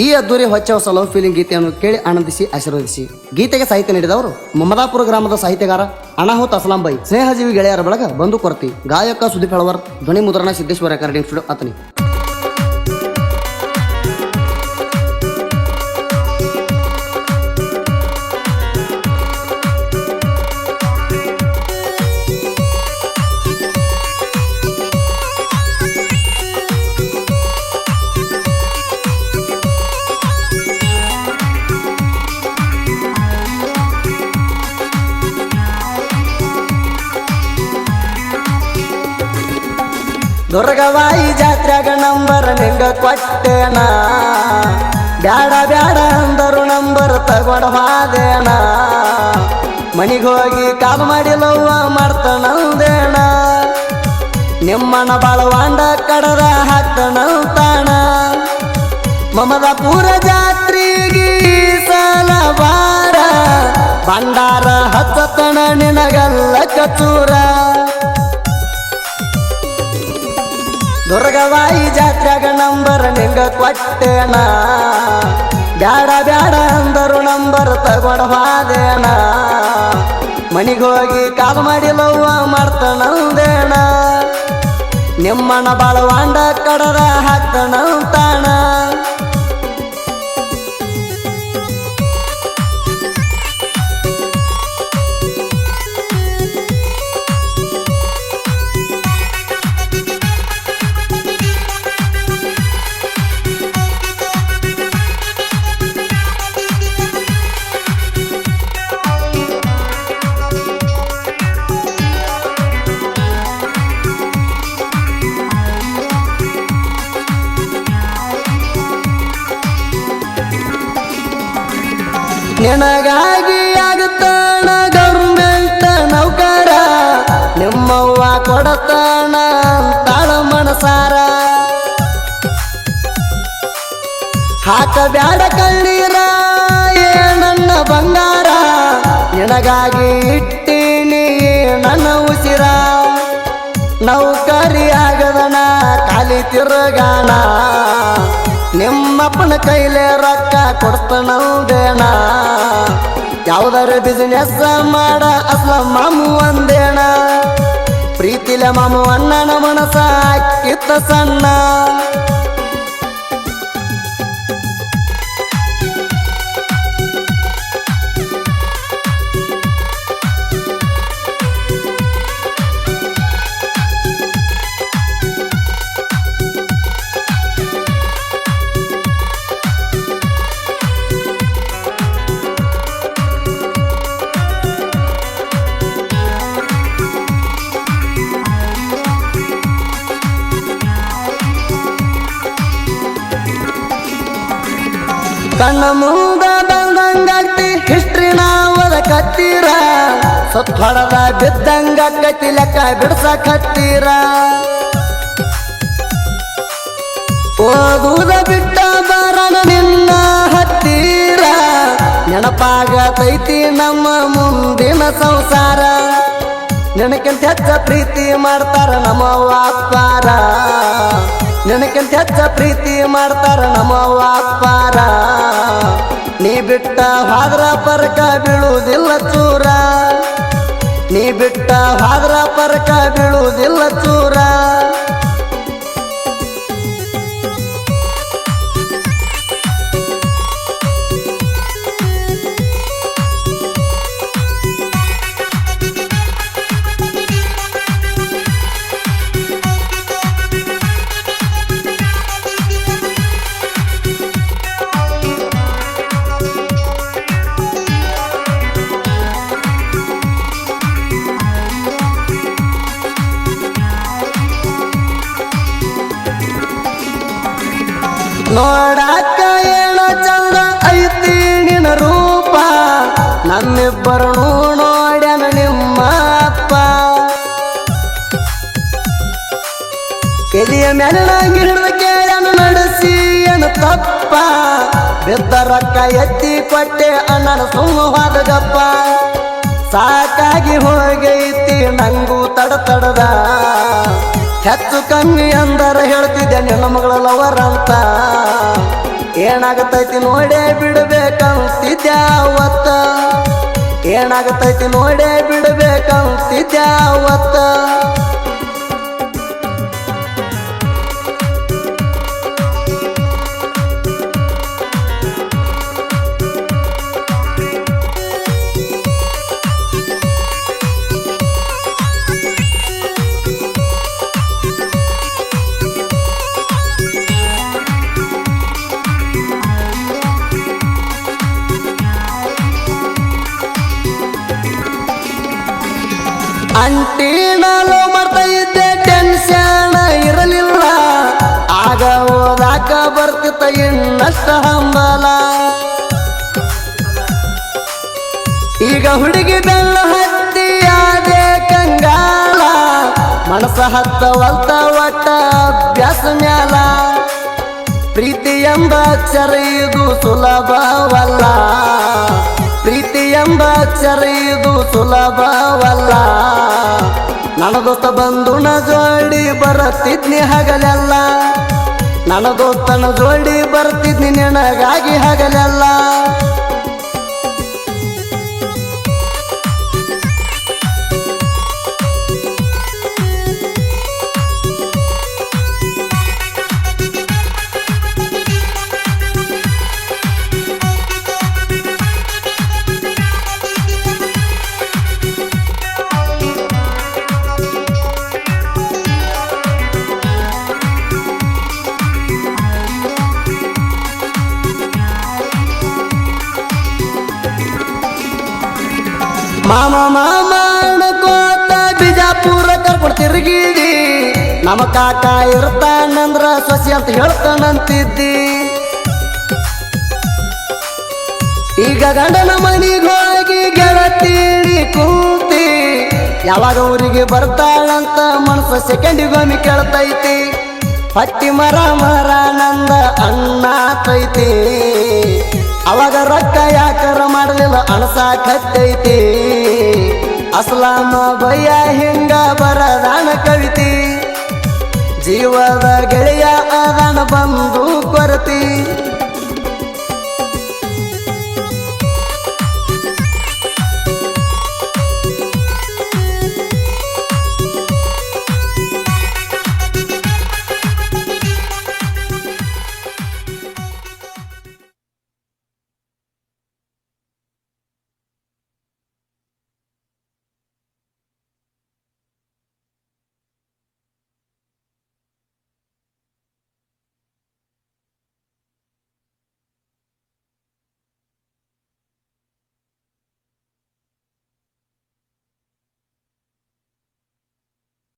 ಈ ಅದ್ದೂರಿ ಹೊಚ್ಚ ಹೊಸ ಲವ್ ಫೀಲಿಂಗ್ ಗೀತೆಯನ್ನು ಕೇಳಿ ಆನಂದಿಸಿ ಆಶೀರ್ವದಿಸಿ. ಗೀತೆಗೆ ಸಾಹಿತ್ಯ ನೀಡಿದವರು ಮಮದಾಪುರ ಗ್ರಾಮದ ಸಾಹಿತ್ಯಗಾರ ಅನಾಹುತ್ ಅಸ್ಲಾಂ ಬೈ, ಸ್ನೇಹಜೀವಿ ಗೆಳೆಯರ ಬಳಗ ಬಂದು ಕೊರತಿ, ಗಾಯಕ ಸುದೀಪ್ ಹೆಳವರ್, ಧ್ವನಿ ಮುದ್ರಣ ಸಿದ್ದೇಶ್ವರ ರೆಕಾರ್ಡಿಂಗ್ ಸ್ಟುಡಿಯೋ ಅತನಿ. ದುರ್ಗವಾಯಿ ಜಾತ್ರೆಗ ನಂಬರ್ ನಿಂಗ ಕೊಟ್ಟೇನ, ಬ್ಯಾಡ ಬ್ಯಾಡ ಅಂದರು ನಂಬರ್ ತಗೊಂಡ ಹಾದೇನ, ಮನಿಗೋಗಿ ಕಾಲ್ ಮಾಡಿ ಲವ್ವ ಮಾಡ್ತಾನಂದೇಣ, ನಿಮ್ಮನ ಬಾಳವಾಂಡ ಕಡದ ಹಾಕ್ತಾನಂತಾಣ, ಮಮದಾಪುರ ಜಾತ್ರೆಗೆ ಸಲ ಬಾರ, ಭಂಡಾರ ಹಚ್ಚತನ ನಿನಗಲ್ಲ ಕಚೂರ. ದುರ್ಗವಾಯಿ ಜಾತ್ರೆಗ ನಂಬರ್ ನಿಂಗ ಕೊಟ್ಟೇನ, ಬ್ಯಾಡ ಬ್ಯಾಡ ಅಂದರು ನಂಬರ್ ತಗೊಂಡ ಹಾದೇನ, ಮನಿಗೋಗಿ ಕಾಲ್ ಮಾಡಿ ಲವ್ವ ಮಾಡ್ತಾನಂದೇಣ, ನಿಮ್ಮನ ಬಾಳವಾಂಡ ಕಡದ ಹಾಕ್ತಾನಂತಾಣ. ನಿನಗಾಗಿ ಆಗುತ್ತಾನ ಗೌರ್ಮೆಂಟ್ ನೌಕರ, ನಿಮ್ಮವ್ವ ಕೊಡತಾನ ತಾಳ ಮನಸಾರ, ಹಾಕ ಬ್ಯಾಡ ಕಣ್ಣೀರ ನನ್ನ ಬಂಗಾರ, ನಿನಗಾಗಿ ಇಟ್ಟೀನಿ ನನ್ನ ಉಸಿರ, ನೌಕರಿ ಆಗದನ ಖಾಲಿ ತಿರುಗಾಣ, ನಿಮ್ಮಪ್ಪನ ಕೈಲೇ ರೊಕ್ಕ ಕೊಡ್ತಾನಂದೇಣ, ಯಾವ್ದಾರ ಬಿಸಿನೆಸ್ ಮಾಡ ಅಸ್ಲಾಂ ಮಾಮು ಅಂದೇಣ, ಪ್ರೀತಿಲೆ ಮಾಮು ಅಣ್ಣನ ಮನಸ ಕಿತ್ತ ಸಣ್ಣ. ಕಣ್ಣ ಮುಂದ ಬಂದಂಗತಿ ಹಿಸ್ಟ್ರಿ ನಾವದ ಕತ್ತೀರ, ಸೊತ್ತೊಡದ ಬಿದ್ದಂಗ ಕತಿ ಲೆಕ್ಕ ಬಿಡ್ಸಕತ್ತೀರ, ಓದುವುದ ಬಿಟ್ಟ ಬರಣ ನಿನ್ನ ಹತ್ತೀರ, ನೆನಪಾಗತೈತಿ ನಮ್ಮ ಮುಂದಿನ ಸಂಸಾರ, ನೆನಕ್ಕಿಂತ ಹೆಚ್ಚ ಪ್ರೀತಿ ಮಾಡ್ತಾರ ನಮ್ಮವ್ವ ಅಪ್ಪಾರ, ನೆನಕ್ಕಿಂತ ಹೆಚ್ಚ ಪ್ರೀತಿ ಮಾಡ್ತಾರ ನಮ್ಮವ್ವ ಅಪ್ಪಾರ, ನೀ ಬಿಟ್ಟ ಹಾದ್ರ ಪರಕ ಬೀಳುವುದಿಲ್ಲ ಚೂರ, ನೀ ಬಿಟ್ಟ ಹಾದ್ರ ಪರಕ ಬೀಳುವುದಿಲ್ಲ ಚೂರ. ನೋಡಾಕ ಏನ ಚಂದ ಐತಿ ನಿನ್ನ ರೂಪ, ನಮ್ಮಿಬ್ಬರು ನೋಡ್ಯಾನ ನಿಮ್ಮ ಅಪ್ಪ, ಕೆದಿಯ ಮೆಲ್ಲಂಗಿ ಹಿಡಿದ ಕೇಳನ ನಡೆಸಿ ಏನು ತಪ್ಪ, ಬಿದ್ದ ರೊಕ್ಕ ಎತ್ತಿ ಕೊಟ್ಟೆ ಅಣ್ಣನ ಸುಮ್ಮವಾದ ಗಪ್ಪ, ಸಾಕಾಗಿ ಹೋಗೈತಿ ನಂಗೂ ತಡದ, ಹೆಚ್ಚು ಕಮ್ಮಿ ಅಂದರ ಹೇಳ್ತಿದ್ದೆ ನಿನ್ನ ಮಗಳ ಲವರ್ ಅಂತ, ಏನಾಗತೈತಿ ನೋಡೇ ಬಿಡಬೇಕಂತಿದ್ಯಾವತ್ತ ಏನಾಗತೈತಿ ನೋಡೇ ಬಿಡಬೇಕಂತಿದ್ಯಾವತ್ತ ಅಂಟಿನಲು ಮಾಡ್ತಾ ಇದ್ದೆ ಟೆನ್ಷನ್ ಇರಲಿಲ್ಲ ಆಗ ಓದಾಕ ಬರ್ತಿತ್ತ ಇನ್ನಷ್ಟ ಹಂಬಲ ಈಗ ಹುಡುಗಿ ಬೆಲ್ಲ ಹತ್ತಿ ಅದೇ ಕಂಗಾಲ ಮನಸ್ಸ ಹತ್ತವಲ್ತ ಒಟ್ಟ ಅಭ್ಯಾಸ ಮ್ಯಾಲ ಪ್ರೀತಿ ಎಂಬ ಅಕ್ಷರ ಇದು ಸುಲಭವಲ್ಲ ಪ್ರೀತಿ ಎಂಬ ಅಕ್ಷರ ಇದು ಸುಲಭವಲ್ಲ ನನ್ನ ದೋಸ್ತ ಬಂಧುನ ಜೋಡಿ ಬರತ್ತಿದ್ನಿ ಹಗಲೆಲ್ಲ ನನ್ನ ದೋಸ್ತನ ಜೋಡಿ ಬರ್ತಿದ್ನಿ ನಿನಗಾಗಿ ಹಗಲೆಲ್ಲ ಮಾಮ ಮಾಮ ಅನ್ಕೋತ ಬಿಜಾಪುರ ಕರ್ಕೊಂಡು ತಿರುಗಿದಿ ನಮ್ಮ ಕಾಕ ಇರ್ತಾನಂದ್ರ ಸೊಸಿ ಅಂತ ಹೇಳ್ತಾನಂತಿದ್ದಿ ಈಗ ಗಂಡನ ಮನಿಗೆ ಹೋಗಿ ಗೆಳತೀಡಿ ಕೂತಿ ಯಾವಾಗ ಊರಿಗೆ ಬರ್ತಾಳಂತ ಮನಸ್ಸು ಸೆಕೆಂಡಿಗೊಮ್ಮೆ ಕೇಳ್ತೈತಿ ಹಟ್ಟಿ ಮರ ಮರ ನಂದ ಅಣ್ಣಾತೈತಿ ಅವಾಗ ರೊಕ್ಕ ಯಾಕರ ಮಾಡಲಿಲ್ಲ ಅಣಸಾಕತ್ತೈತಿ ಅಸ್ಲಾಮ ಭಯ್ಯ ಹಿಂಗ ಬರದಾನ ಕವಿತಿ ಜೀವದ ಗೆಳೆಯ ಅದಾನ ಬಂದು ಕೊರತಿ